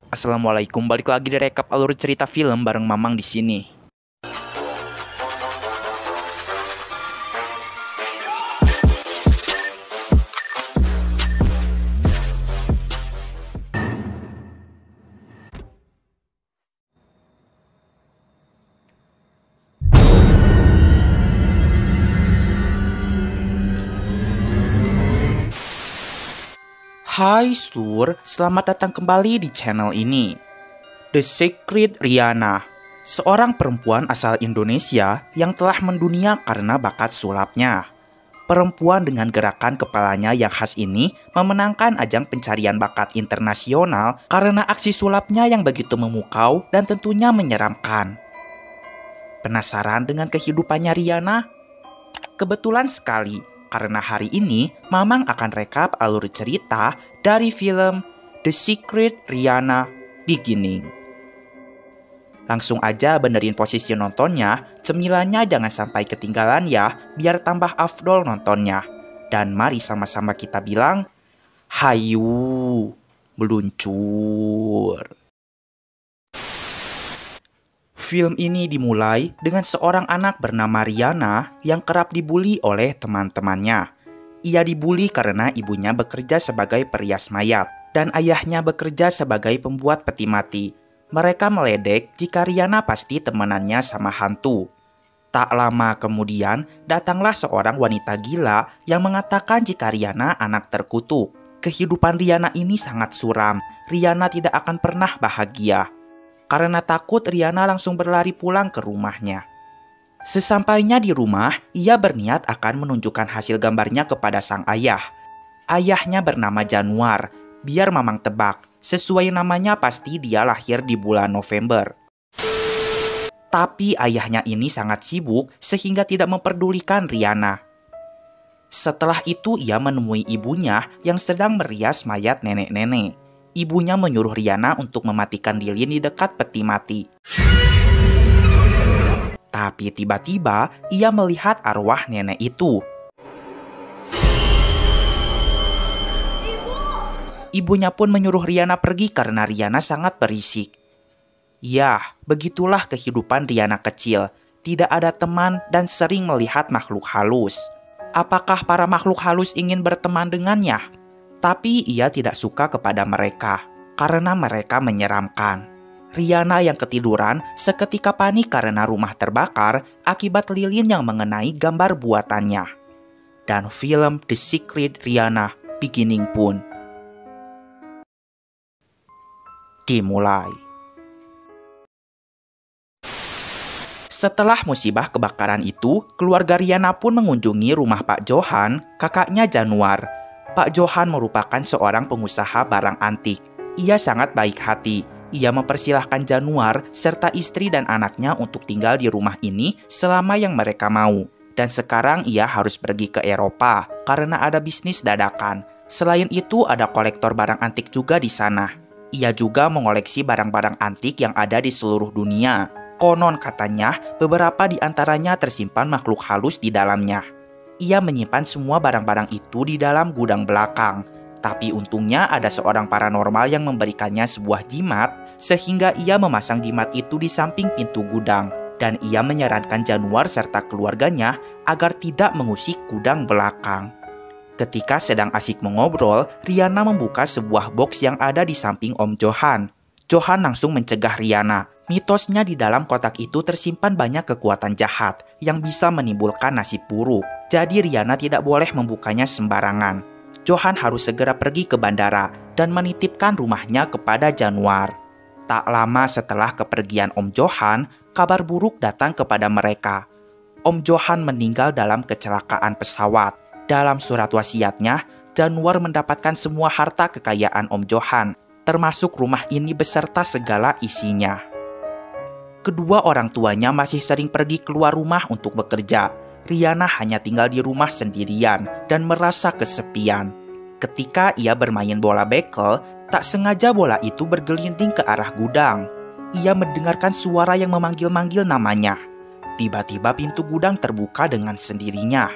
Assalamualaikum, balik lagi di rekap alur cerita film bareng Mamang di sini. Hai Sur, selamat datang kembali di channel ini. The Secret Rihanna, seorang perempuan asal Indonesia yang telah mendunia karena bakat sulapnya. Perempuan dengan gerakan kepalanya yang khas ini memenangkan ajang pencarian bakat internasional karena aksi sulapnya yang begitu memukau dan tentunya menyeramkan. Penasaran dengan kehidupannya Rihanna? Kebetulan sekali, karena hari ini Mamang akan rekap alur cerita dari film The Secret Rihanna Beginning. Langsung aja benerin posisi nontonnya, cemilannya jangan sampai ketinggalan ya, biar tambah afdol nontonnya. Dan mari sama-sama kita bilang, hayu, meluncur. Film ini dimulai dengan seorang anak bernama Rihanna yang kerap dibully oleh teman-temannya. Ia dibully karena ibunya bekerja sebagai perias mayat dan ayahnya bekerja sebagai pembuat peti mati. Mereka meledek jika Rihanna pasti temanannya sama hantu. Tak lama kemudian, datanglah seorang wanita gila yang mengatakan jika Rihanna anak terkutuk. Kehidupan Rihanna ini sangat suram. Rihanna tidak akan pernah bahagia. Karena takut, Rihanna langsung berlari pulang ke rumahnya. Sesampainya di rumah, ia berniat akan menunjukkan hasil gambarnya kepada sang ayah. Ayahnya bernama Januar. Biar Mamang tebak, sesuai namanya pasti dia lahir di bulan November. Tapi ayahnya ini sangat sibuk sehingga tidak memperdulikan Rihanna. Setelah itu ia menemui ibunya yang sedang merias mayat nenek-nenek. Ibunya menyuruh Rihanna untuk mematikan lilin di dekat peti mati. Tapi tiba-tiba ia melihat arwah nenek itu. Ibunya pun menyuruh Rihanna pergi karena Rihanna sangat berisik. Ya, begitulah kehidupan Rihanna kecil. Tidak ada teman dan sering melihat makhluk halus. Apakah para makhluk halus ingin berteman dengannya? Tapi ia tidak suka kepada mereka, karena mereka menyeramkan. Rihanna yang ketiduran seketika panik karena rumah terbakar akibat lilin yang mengenai gambar buatannya. Dan film The Secret Rihanna Beginning pun dimulai. Setelah musibah kebakaran itu, keluarga Rihanna pun mengunjungi rumah Pak Johan, kakaknya Januar. Pak Johan merupakan seorang pengusaha barang antik. Ia sangat baik hati. Ia mempersilahkan Januar serta istri dan anaknya untuk tinggal di rumah ini selama yang mereka mau. Dan sekarang ia harus pergi ke Eropa karena ada bisnis dadakan. Selain itu ada kolektor barang antik juga di sana. Ia juga mengoleksi barang-barang antik yang ada di seluruh dunia. Konon katanya beberapa di antaranya tersimpan makhluk halus di dalamnya. Ia menyimpan semua barang-barang itu di dalam gudang belakang. Tapi untungnya ada seorang paranormal yang memberikannya sebuah jimat, sehingga ia memasang jimat itu di samping pintu gudang. Dan ia menyarankan Januar serta keluarganya agar tidak mengusik gudang belakang. Ketika sedang asik mengobrol, Rihanna membuka sebuah box yang ada di samping Om Johan. Johan langsung mencegah Rihanna. Mitosnya di dalam kotak itu tersimpan banyak kekuatan jahat yang bisa menimbulkan nasib buruk. Jadi Rihanna tidak boleh membukanya sembarangan. Johan harus segera pergi ke bandara dan menitipkan rumahnya kepada Januar. Tak lama setelah kepergian Om Johan, kabar buruk datang kepada mereka. Om Johan meninggal dalam kecelakaan pesawat. Dalam surat wasiatnya, Januar mendapatkan semua harta kekayaan Om Johan, termasuk rumah ini beserta segala isinya. Kedua orang tuanya masih sering pergi keluar rumah untuk bekerja. Rihanna hanya tinggal di rumah sendirian dan merasa kesepian. Ketika ia bermain bola bekel, tak sengaja bola itu bergelinding ke arah gudang. Ia mendengarkan suara yang memanggil-manggil namanya. Tiba-tiba pintu gudang terbuka dengan sendirinya.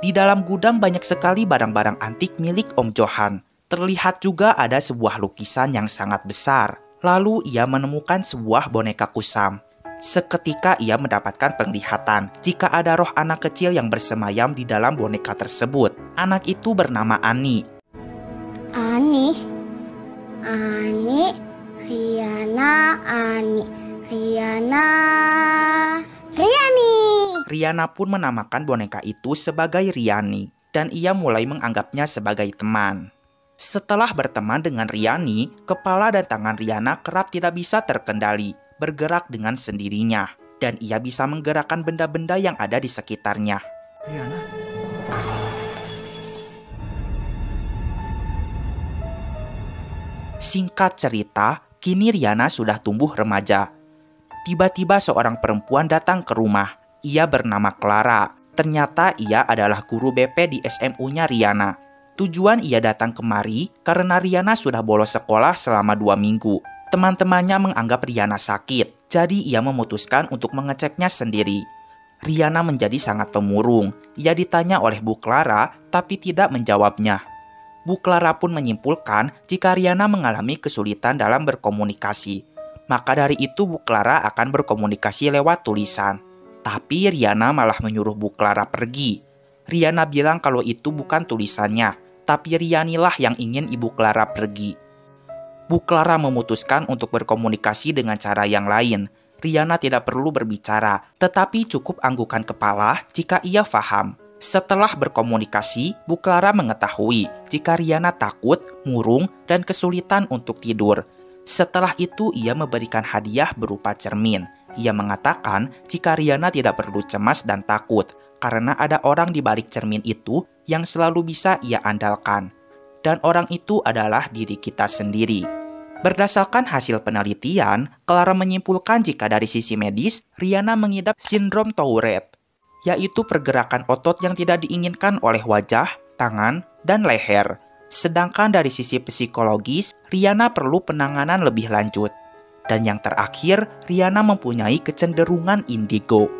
Di dalam gudang banyak sekali barang-barang antik milik Om Johan. Terlihat juga ada sebuah lukisan yang sangat besar. Lalu ia menemukan sebuah boneka kusam. Seketika ia mendapatkan penglihatan jika ada roh anak kecil yang bersemayam di dalam boneka tersebut. Anak itu bernama Ani. Ani, Riana, Riani. Riana pun menamakan boneka itu sebagai Riani, dan ia mulai menganggapnya sebagai teman. Setelah berteman dengan Riani, kepala dan tangan Riana kerap tidak bisa terkendali, bergerak dengan sendirinya, dan ia bisa menggerakkan benda-benda yang ada di sekitarnya. Riana. Singkat cerita, kini Riana sudah tumbuh remaja. Tiba-tiba seorang perempuan datang ke rumah. Ia bernama Clara. Ternyata ia adalah guru BP di SMU-nya Riana. Tujuan ia datang kemari karena Riana sudah bolos sekolah selama 2 minggu. Teman-temannya menganggap Riana sakit, jadi ia memutuskan untuk mengeceknya sendiri. Riana menjadi sangat pemurung. Ia ditanya oleh Bu Clara, tapi tidak menjawabnya. Bu Clara pun menyimpulkan jika Riana mengalami kesulitan dalam berkomunikasi. Maka dari itu Bu Clara akan berkomunikasi lewat tulisan. Tapi Riana malah menyuruh Bu Clara pergi. Riana bilang kalau itu bukan tulisannya, tapi Rianilah yang ingin Ibu Clara pergi. Bu Clara memutuskan untuk berkomunikasi dengan cara yang lain. Riana tidak perlu berbicara, tetapi cukup anggukan kepala jika ia paham. Setelah berkomunikasi, Bu Clara mengetahui jika Riana takut, murung, dan kesulitan untuk tidur. Setelah itu ia memberikan hadiah berupa cermin. Ia mengatakan jika Riana tidak perlu cemas dan takut, karena ada orang di balik cermin itu yang selalu bisa ia andalkan. Dan orang itu adalah diri kita sendiri. Berdasarkan hasil penelitian, Clara menyimpulkan jika dari sisi medis, Riana mengidap sindrom Tourette, yaitu pergerakan otot yang tidak diinginkan oleh wajah, tangan, dan leher. Sedangkan dari sisi psikologis, Riana perlu penanganan lebih lanjut. Dan yang terakhir, Riana mempunyai kecenderungan indigo.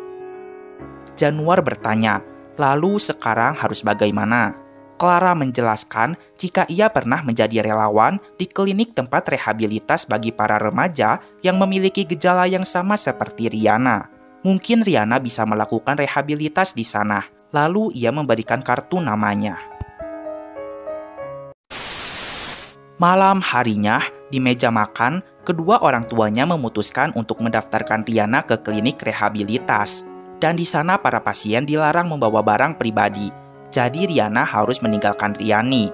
Januar bertanya, lalu sekarang harus bagaimana? Clara menjelaskan jika ia pernah menjadi relawan di klinik tempat rehabilitas bagi para remaja yang memiliki gejala yang sama seperti Riana. Mungkin Riana bisa melakukan rehabilitas di sana. Lalu ia memberikan kartu namanya. Malam harinya, di meja makan, kedua orang tuanya memutuskan untuk mendaftarkan Riana ke klinik rehabilitas. Dan di sana para pasien dilarang membawa barang pribadi. Jadi Riana harus meninggalkan Riani.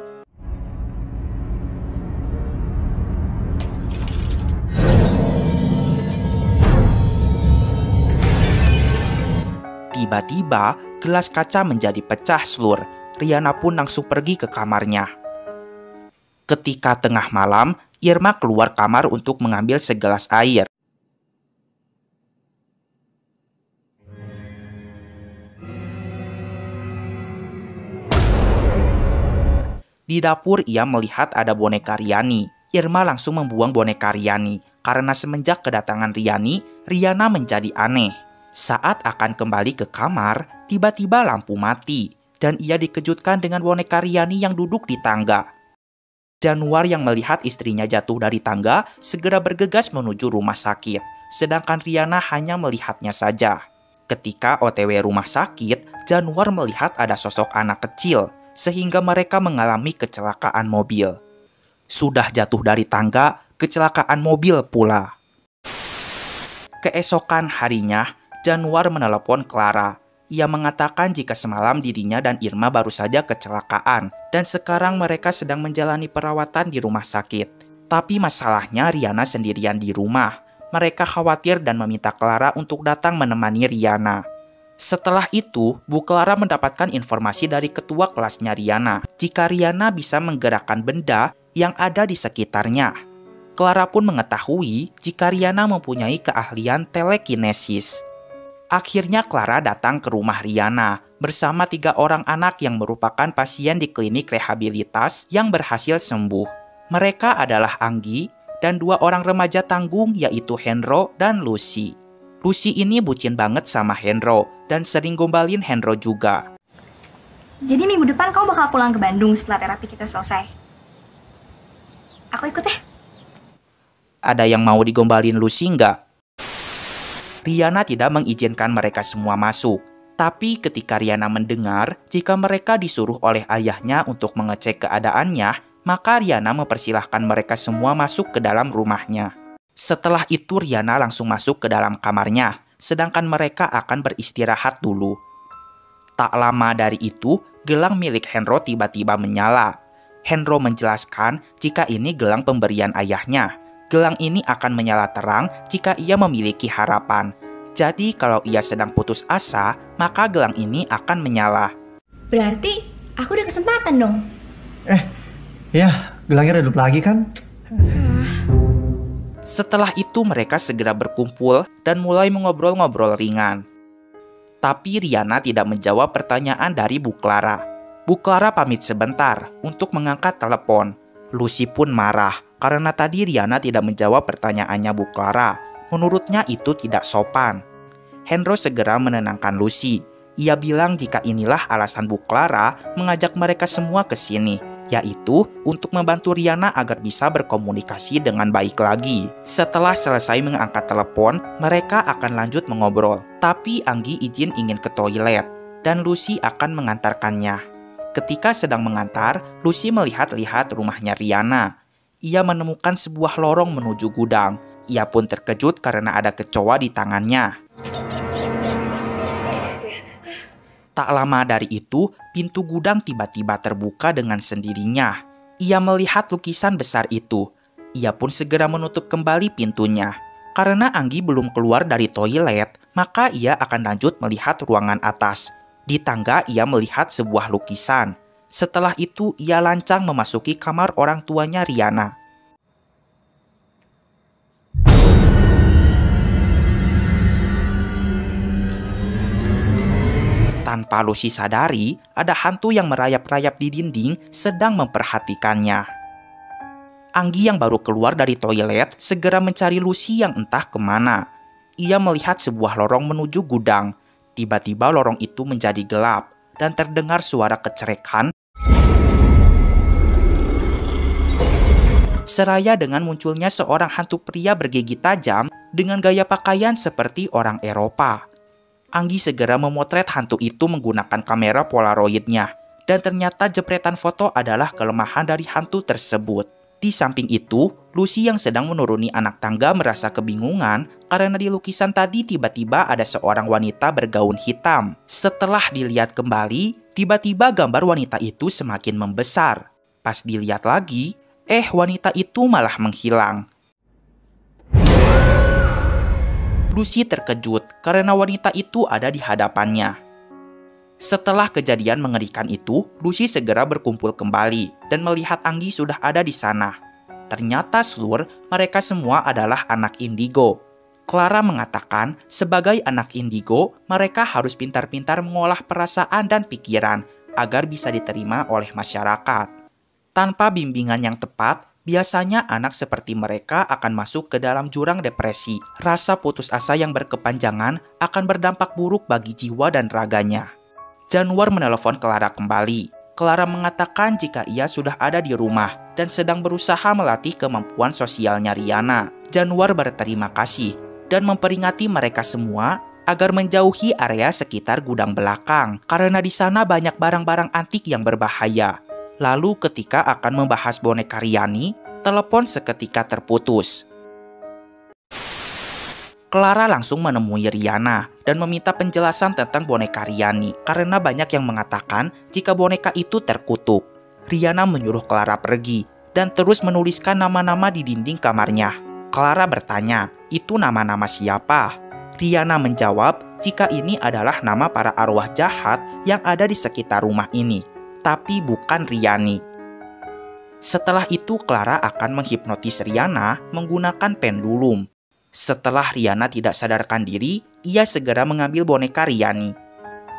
Tiba-tiba, gelas kaca menjadi pecah selur. Riana pun langsung pergi ke kamarnya. Ketika tengah malam, Irma keluar kamar untuk mengambil segelas air. Di dapur ia melihat ada boneka Riani. Irma langsung membuang boneka Riani. Karena semenjak kedatangan Riani, Riana menjadi aneh. Saat akan kembali ke kamar, tiba-tiba lampu mati. Dan ia dikejutkan dengan boneka Riani yang duduk di tangga. Januar yang melihat istrinya jatuh dari tangga segera bergegas menuju rumah sakit, sedangkan Riana hanya melihatnya saja. Ketika OTW rumah sakit, Januar melihat ada sosok anak kecil, sehingga mereka mengalami kecelakaan mobil. Sudah jatuh dari tangga, kecelakaan mobil pula. Keesokan harinya, Januar menelepon Clara. Ia mengatakan jika semalam dirinya dan Irma baru saja kecelakaan dan sekarang mereka sedang menjalani perawatan di rumah sakit. Tapi masalahnya Riana sendirian di rumah. Mereka khawatir dan meminta Clara untuk datang menemani Riana. Setelah itu, Bu Clara mendapatkan informasi dari ketua kelasnya Riana jika Riana bisa menggerakkan benda yang ada di sekitarnya. Clara pun mengetahui jika Riana mempunyai keahlian telekinesis. Akhirnya Clara datang ke rumah Riana bersama 3 orang anak yang merupakan pasien di klinik rehabilitas yang berhasil sembuh. Mereka adalah Anggi dan 2 orang remaja tanggung yaitu Henro dan Lucy. Lucy ini bucin banget sama Henro dan sering gombalin Henro juga. Jadi minggu depan kamu bakal pulang ke Bandung setelah terapi kita selesai. Aku ikut ya? ada yang mau digombalin Lucy nggak? Riana tidak mengizinkan mereka semua masuk. Tapi ketika Riana mendengar jika mereka disuruh oleh ayahnya untuk mengecek keadaannya, maka Riana mempersilahkan mereka semua masuk ke dalam rumahnya. Setelah itu Riana langsung masuk ke dalam kamarnya, sedangkan mereka akan beristirahat dulu. Tak lama dari itu, gelang milik Henro tiba-tiba menyala. Henro menjelaskan jika ini gelang pemberian ayahnya. Gelang ini akan menyala terang jika ia memiliki harapan. Jadi kalau ia sedang putus asa, maka gelang ini akan menyala. Berarti aku udah kesempatan dong. Ya, gelangnya redup lagi kan? Setelah itu mereka segera berkumpul dan mulai mengobrol-ngobrol ringan. Tapi Riana tidak menjawab pertanyaan dari Bu Clara. Bu Clara pamit sebentar untuk mengangkat telepon. Lucy pun marah karena tadi Riana tidak menjawab pertanyaannya Bu Clara. Menurutnya itu tidak sopan. Henro segera menenangkan Lucy. Ia bilang jika inilah alasan Bu Clara mengajak mereka semua ke sini, yaitu untuk membantu Riana agar bisa berkomunikasi dengan baik lagi. Setelah selesai mengangkat telepon, mereka akan lanjut mengobrol. Tapi Anggi ingin ke toilet, dan Lucy akan mengantarkannya. Ketika sedang mengantar, Lucy melihat-lihat rumahnya Riana. Ia menemukan sebuah lorong menuju gudang. Ia pun terkejut karena ada kecoa di tangannya. Tak lama dari itu, pintu gudang tiba-tiba terbuka dengan sendirinya. Ia melihat lukisan besar itu. Ia pun segera menutup kembali pintunya. Karena Anggi belum keluar dari toilet, maka ia akan lanjut melihat ruangan atas. Di tangga ia melihat sebuah lukisan. Setelah itu ia lancang memasuki kamar orang tuanya Riana. Tanpa Lucy sadari, ada hantu yang merayap-rayap di dinding sedang memperhatikannya. Anggi yang baru keluar dari toilet segera mencari Lucy yang entah kemana. Ia melihat sebuah lorong menuju gudang. Tiba-tiba lorong itu menjadi gelap dan terdengar suara kecerekan seraya dengan munculnya seorang hantu pria bergigi tajam dengan gaya pakaian seperti orang Eropa. Anggi segera memotret hantu itu menggunakan kamera polaroidnya, dan ternyata jepretan foto adalah kelemahan dari hantu tersebut. Di samping itu, Lucy yang sedang menuruni anak tangga merasa kebingungan karena di lukisan tadi tiba-tiba ada seorang wanita bergaun hitam. Setelah dilihat kembali, tiba-tiba gambar wanita itu semakin membesar. Pas dilihat lagi, wanita itu malah menghilang. Lucy terkejut karena wanita itu ada di hadapannya. Setelah kejadian mengerikan itu, Lucy segera berkumpul kembali dan melihat Anggi sudah ada di sana. Ternyata seluruh mereka semua adalah anak indigo. Clara mengatakan sebagai anak indigo, mereka harus pintar-pintar mengolah perasaan dan pikiran agar bisa diterima oleh masyarakat. Tanpa bimbingan yang tepat, biasanya anak seperti mereka akan masuk ke dalam jurang depresi. Rasa putus asa yang berkepanjangan akan berdampak buruk bagi jiwa dan raganya. Januar menelepon Clara kembali. Clara mengatakan jika ia sudah ada di rumah dan sedang berusaha melatih kemampuan sosialnya Riana. Januar berterima kasih dan memperingati mereka semua agar menjauhi area sekitar gudang belakang karena di sana banyak barang-barang antik yang berbahaya. Lalu ketika akan membahas boneka Riani, telepon seketika terputus. Clara langsung menemui Riana dan meminta penjelasan tentang boneka Riani karena banyak yang mengatakan jika boneka itu terkutuk. Riana menyuruh Clara pergi dan terus menuliskan nama-nama di dinding kamarnya. Clara bertanya, itu nama-nama siapa? Riana menjawab jika ini adalah nama para arwah jahat yang ada di sekitar rumah ini, tapi bukan Riani. Setelah itu Clara akan menghipnotis Riana menggunakan pendulum. Setelah Riana tidak sadarkan diri, ia segera mengambil boneka Riani.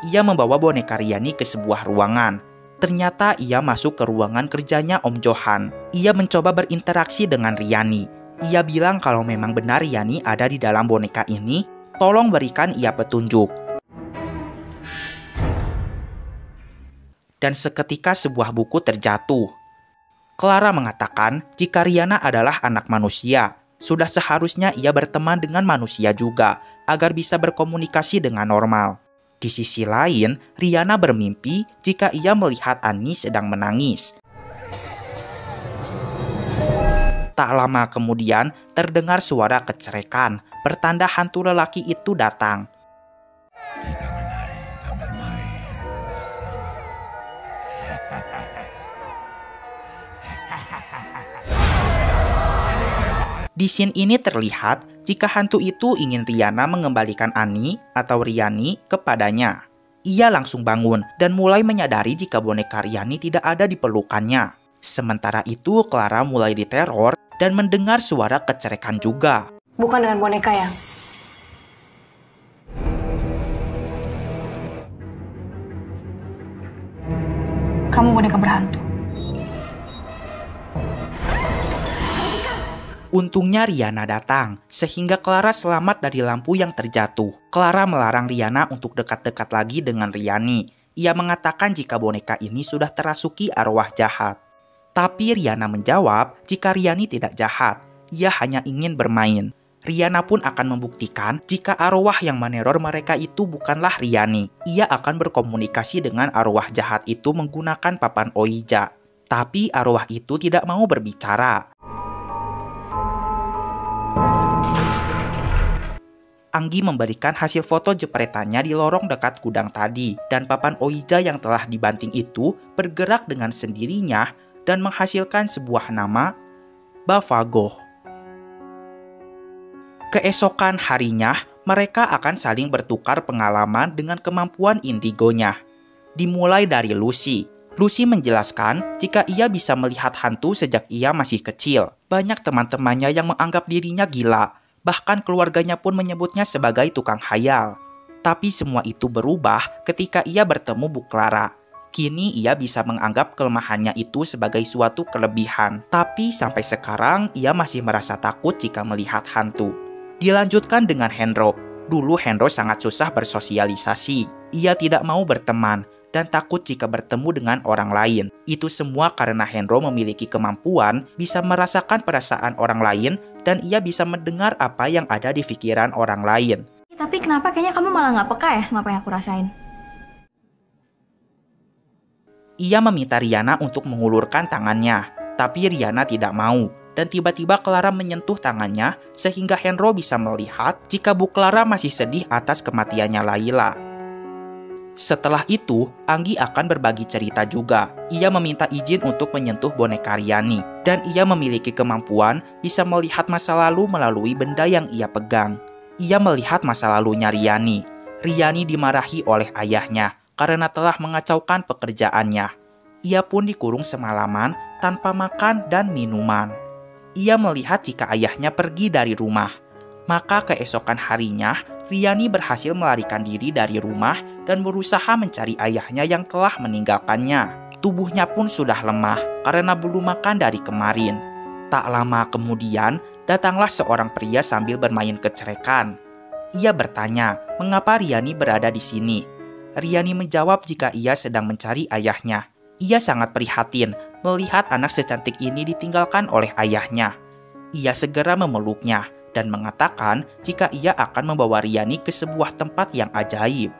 Ia membawa boneka Riani ke sebuah ruangan. Ternyata ia masuk ke ruangan kerjanya Om Johan. Ia mencoba berinteraksi dengan Riani. Ia bilang kalau memang benar Riani ada di dalam boneka ini, tolong berikan ia petunjuk. Dan seketika sebuah buku terjatuh. Clara mengatakan jika Riana adalah anak manusia, Sudah seharusnya ia berteman dengan manusia juga, agar bisa berkomunikasi dengan normal. Di sisi lain, Riana bermimpi jika ia melihat Ani sedang menangis. Tak lama kemudian, terdengar suara kecerikan, pertanda hantu lelaki itu datang. Di scene ini terlihat jika hantu itu ingin Riana mengembalikan Ani atau Riani kepadanya. Ia langsung bangun dan mulai menyadari jika boneka Riani tidak ada di pelukannya. Sementara itu Clara mulai diteror dan mendengar suara kecerikan juga. Bukan dengan boneka ya? Kamu boneka berhantu. Untungnya Riana datang, sehingga Clara selamat dari lampu yang terjatuh. Clara melarang Riana untuk dekat-dekat lagi dengan Riani. Ia mengatakan jika boneka ini sudah terasuki arwah jahat. Tapi Riana menjawab jika Riani tidak jahat, ia hanya ingin bermain. Riana pun akan membuktikan jika arwah yang meneror mereka itu bukanlah Riani. Ia akan berkomunikasi dengan arwah jahat itu menggunakan papan Ouija. Tapi arwah itu tidak mau berbicara. Anggi memberikan hasil foto jepretannya di lorong dekat gudang tadi, dan papan Ouija yang telah dibanting itu bergerak dengan sendirinya dan menghasilkan sebuah nama, Bavagoh. Keesokan harinya, mereka akan saling bertukar pengalaman dengan kemampuan indigonya. Dimulai dari Lucy. Lucy menjelaskan jika ia bisa melihat hantu sejak ia masih kecil. Banyak teman-temannya yang menganggap dirinya gila. Bahkan keluarganya pun menyebutnya sebagai tukang hayal. Tapi semua itu berubah ketika ia bertemu Bu Clara. Kini ia bisa menganggap kelemahannya itu sebagai suatu kelebihan. Tapi sampai sekarang ia masih merasa takut jika melihat hantu. Dilanjutkan dengan Henro. Dulu Henro sangat susah bersosialisasi. Ia tidak mau berteman dan takut jika bertemu dengan orang lain. Itu semua karena Henro memiliki kemampuan bisa merasakan perasaan orang lain dan ia bisa mendengar apa yang ada di pikiran orang lain. Tapi kenapa kayaknya kamu malah nggak peka ya sama apa yang aku rasain? Ia meminta Riana untuk mengulurkan tangannya, tapi Riana tidak mau. Dan tiba-tiba Clara menyentuh tangannya sehingga Henro bisa melihat jika Bu Clara masih sedih atas kematiannya Layla. Setelah itu, Anggi akan berbagi cerita juga. Ia meminta izin untuk menyentuh boneka Riani, dan ia memiliki kemampuan bisa melihat masa lalu melalui benda yang ia pegang. Ia melihat masa lalunya Riani. Riani dimarahi oleh ayahnya karena telah mengacaukan pekerjaannya. Ia pun dikurung semalaman tanpa makan dan minuman. Ia melihat jika ayahnya pergi dari rumah. Maka keesokan harinya, Riani berhasil melarikan diri dari rumah dan berusaha mencari ayahnya yang telah meninggalkannya. Tubuhnya pun sudah lemah karena belum makan dari kemarin. Tak lama kemudian, datanglah seorang pria sambil bermain kecerikan. Ia bertanya, mengapa Riani berada di sini? Riani menjawab jika ia sedang mencari ayahnya. Ia sangat prihatin melihat anak secantik ini ditinggalkan oleh ayahnya. Ia segera memeluknya dan mengatakan jika ia akan membawa Riani ke sebuah tempat yang ajaib.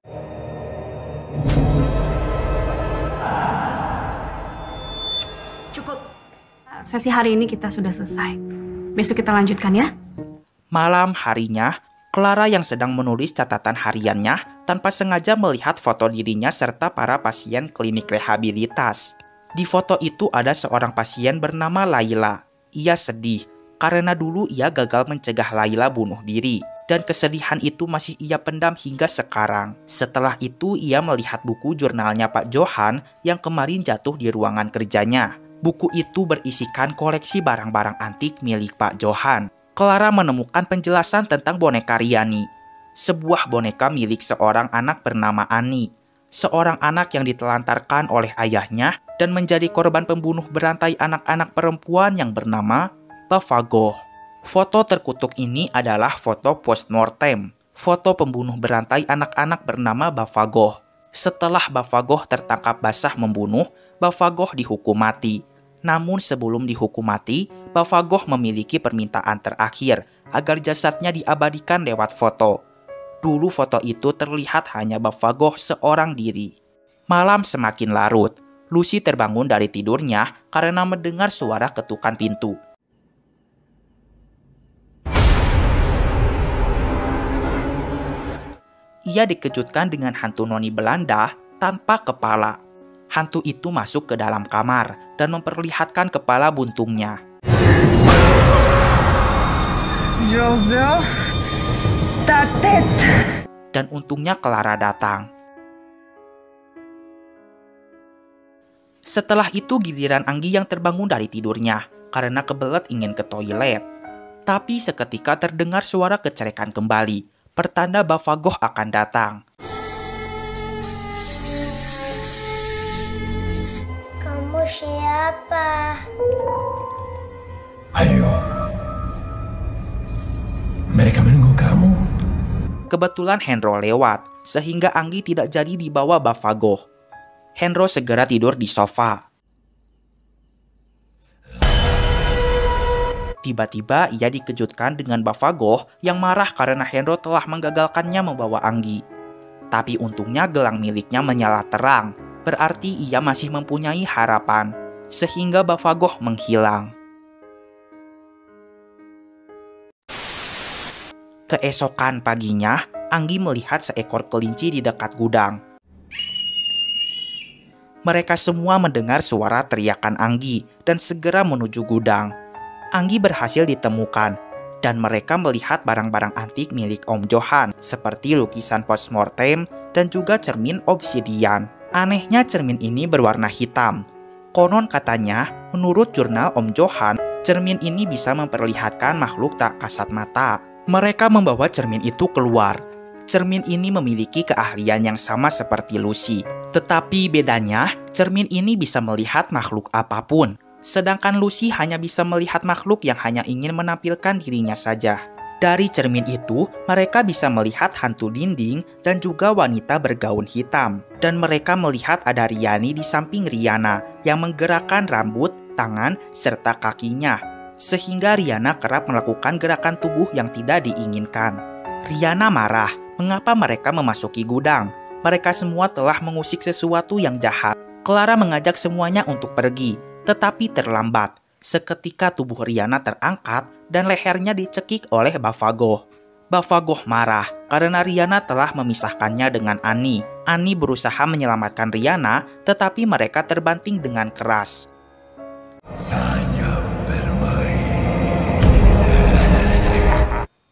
Cukup. Sesi hari ini kita sudah selesai. Besok kita lanjutkan ya. Malam harinya, Clara yang sedang menulis catatan hariannya tanpa sengaja melihat foto dirinya serta para pasien klinik rehabilitas. Di foto itu ada seorang pasien bernama Layla. Ia sedih karena dulu ia gagal mencegah Layla bunuh diri, dan kesedihan itu masih ia pendam hingga sekarang. Setelah itu ia melihat buku jurnalnya Pak Johan yang kemarin jatuh di ruangan kerjanya. Buku itu berisikan koleksi barang-barang antik milik Pak Johan. Clara menemukan penjelasan tentang boneka Riani, sebuah boneka milik seorang anak bernama Ani, seorang anak yang ditelantarkan oleh ayahnya dan menjadi korban pembunuh berantai anak-anak perempuan yang bernama Bavagoh. Foto terkutuk ini adalah foto postmortem, foto pembunuh berantai anak-anak bernama Bavagoh. Setelah Bavagoh tertangkap basah membunuh, Bavagoh dihukum mati. Namun sebelum dihukum mati, Bavagoh memiliki permintaan terakhir agar jasadnya diabadikan lewat foto. Dulu foto itu terlihat hanya Bavagoh seorang diri. Malam semakin larut. Lucy terbangun dari tidurnya karena mendengar suara ketukan pintu. Ia dikejutkan dengan hantu noni Belanda tanpa kepala. Hantu itu masuk ke dalam kamar dan memperlihatkan kepala buntungnya. Joseph, ta tête. Dan untungnya Clara datang. Setelah itu giliran Anggi yang terbangun dari tidurnya karena kebelet ingin ke toilet. Tapi seketika terdengar suara kecerikan kembali, pertanda Bavagoh akan datang. Kamu siapa? Ayo. Mereka menunggu kamu. Kebetulan Henro lewat, sehingga Anggi tidak jadi dibawa Bavagoh. Henro segera tidur di sofa. Tiba-tiba ia dikejutkan dengan Bavagoh yang marah karena Henro telah menggagalkannya membawa Anggi. Tapi untungnya gelang miliknya menyala terang, berarti ia masih mempunyai harapan, sehingga Bavagoh menghilang. Keesokan paginya, Anggi melihat seekor kelinci di dekat gudang. Mereka semua mendengar suara teriakan Anggi dan segera menuju gudang. Anggi berhasil ditemukan, dan mereka melihat barang-barang antik milik Om Johan, seperti lukisan postmortem dan juga cermin obsidian. Anehnya cermin ini berwarna hitam. Konon katanya, menurut jurnal Om Johan, cermin ini bisa memperlihatkan makhluk tak kasat mata. Mereka membawa cermin itu keluar. Cermin ini memiliki keahlian yang sama seperti Lucy. Tetapi bedanya, cermin ini bisa melihat makhluk apapun. Sedangkan Lucy hanya bisa melihat makhluk yang hanya ingin menampilkan dirinya saja. Dari cermin itu, mereka bisa melihat hantu dinding dan juga wanita bergaun hitam. Dan mereka melihat ada Riani di samping Riana yang menggerakkan rambut, tangan, serta kakinya. Sehingga Riana kerap melakukan gerakan tubuh yang tidak diinginkan. Riana marah, mengapa mereka memasuki gudang. Mereka semua telah mengusik sesuatu yang jahat. Clara mengajak semuanya untuk pergi, tetapi terlambat. Seketika tubuh Riana terangkat dan lehernya dicekik oleh Bavagoh. Bavagoh marah karena Riana telah memisahkannya dengan Annie. Annie berusaha menyelamatkan Riana, tetapi mereka terbanting dengan keras. Saatnya bermain.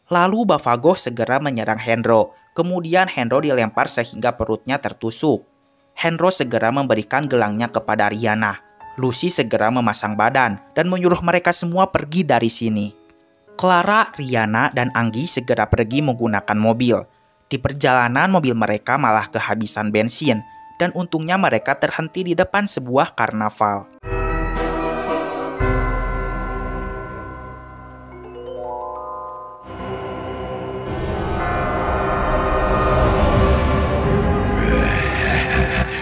Lalu Bavagoh segera menyerang Henro. Kemudian Henro dilempar sehingga perutnya tertusuk. Henro segera memberikan gelangnya kepada Riana. Lucy segera memasang badan dan menyuruh mereka semua pergi dari sini. Clara, Riana, dan Anggi segera pergi menggunakan mobil. Di perjalanan mobil mereka malah kehabisan bensin, dan untungnya mereka terhenti di depan sebuah karnaval.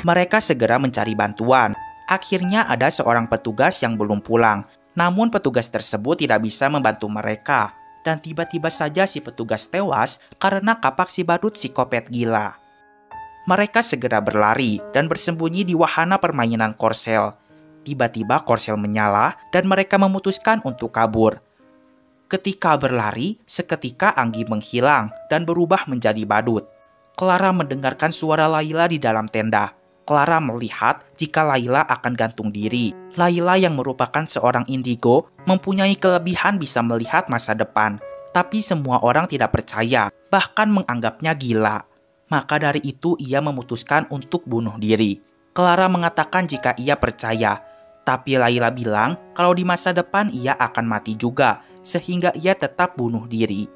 Mereka segera mencari bantuan. Akhirnya ada seorang petugas yang belum pulang. Namun petugas tersebut tidak bisa membantu mereka. Dan tiba-tiba saja si petugas tewas karena kapak si badut psikopat gila. Mereka segera berlari dan bersembunyi di wahana permainan korsel. Tiba-tiba korsel menyala dan mereka memutuskan untuk kabur. Ketika berlari, seketika Anggi menghilang dan berubah menjadi badut. Clara mendengarkan suara Layla di dalam tenda. Clara melihat jika Layla akan gantung diri. Layla yang merupakan seorang indigo mempunyai kelebihan bisa melihat masa depan. Tapi semua orang tidak percaya, bahkan menganggapnya gila. Maka dari itu ia memutuskan untuk bunuh diri. Clara mengatakan jika ia percaya. Tapi Layla bilang kalau di masa depan ia akan mati juga, sehingga ia tetap bunuh diri.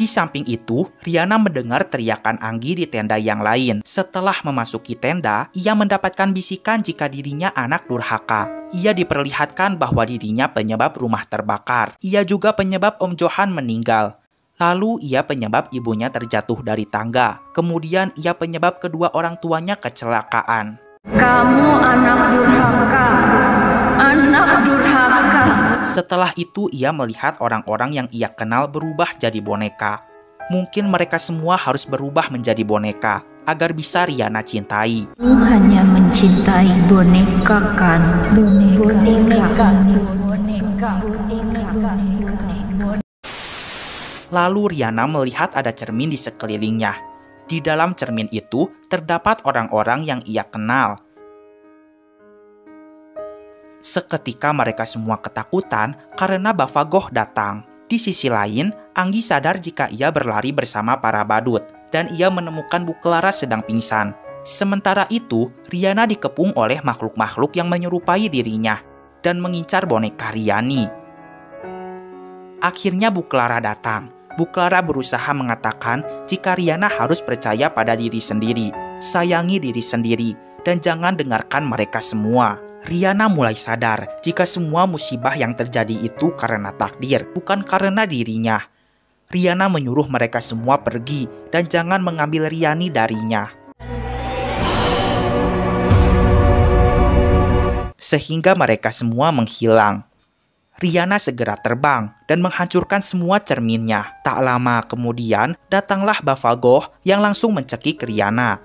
Di samping itu, Riana mendengar teriakan Anggi di tenda yang lain. Setelah memasuki tenda, ia mendapatkan bisikan jika dirinya anak durhaka. Ia diperlihatkan bahwa dirinya penyebab rumah terbakar. Ia juga penyebab Om Johan meninggal. Lalu ia penyebab ibunya terjatuh dari tangga. Kemudian ia penyebab kedua orang tuanya kecelakaan. Kamu anak durhaka. Anak durhaka. Setelah itu ia melihat orang-orang yang ia kenal berubah jadi boneka. Mungkin mereka semua harus berubah menjadi boneka agar bisa Riana cintai. Kamu hanya mencintai boneka kan? Boneka. Lalu Riana melihat ada cermin di sekelilingnya. Di dalam cermin itu terdapat orang-orang yang ia kenal. Seketika mereka semua ketakutan karena Bavagoh datang. Di sisi lain, Anggi sadar jika ia berlari bersama para badut dan ia menemukan Bu Clara sedang pingsan. Sementara itu, Riana dikepung oleh makhluk-makhluk yang menyerupai dirinya dan mengincar boneka Riani. Akhirnya Bu Clara datang. Bu Clara berusaha mengatakan jika Riana harus percaya pada diri sendiri, sayangi diri sendiri, dan jangan dengarkan mereka semua. Riana mulai sadar jika semua musibah yang terjadi itu karena takdir, bukan karena dirinya. Riana menyuruh mereka semua pergi dan jangan mengambil Riani darinya. Sehingga mereka semua menghilang. Riana segera terbang dan menghancurkan semua cerminnya. Tak lama kemudian, datanglah Bavagoh yang langsung mencekik Riana.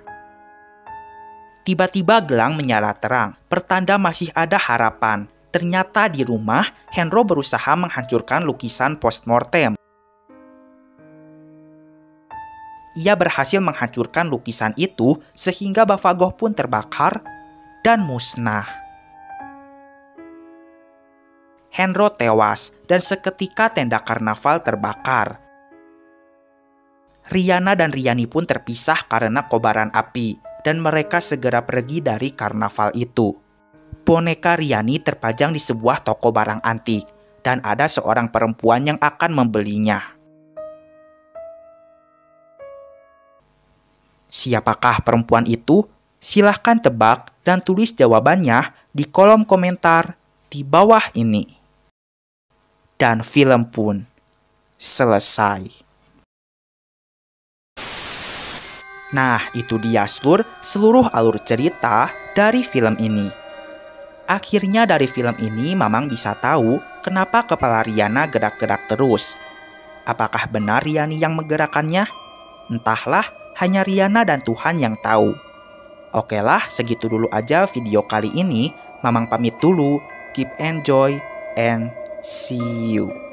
Tiba-tiba gelang menyala terang, pertanda masih ada harapan. Ternyata di rumah, Henro berusaha menghancurkan lukisan postmortem. Ia berhasil menghancurkan lukisan itu sehingga Bavagoh pun terbakar dan musnah. Henro tewas dan seketika tenda karnaval terbakar. Riana dan Riani pun terpisah karena kobaran api dan mereka segera pergi dari karnaval itu. Boneka Riani terpajang di sebuah toko barang antik dan ada seorang perempuan yang akan membelinya. Siapakah perempuan itu? Silahkan tebak dan tulis jawabannya di kolom komentar di bawah ini. Dan film pun selesai. Nah, itu dia seluruh alur cerita dari film ini. Akhirnya dari film ini Mamang bisa tahu kenapa kepala Riana gerak-gerak terus. Apakah benar Riani yang menggerakkannya? Entahlah, hanya Riana dan Tuhan yang tahu. Oke lah, segitu dulu aja video kali ini. Mamang pamit dulu. Keep enjoy and see you.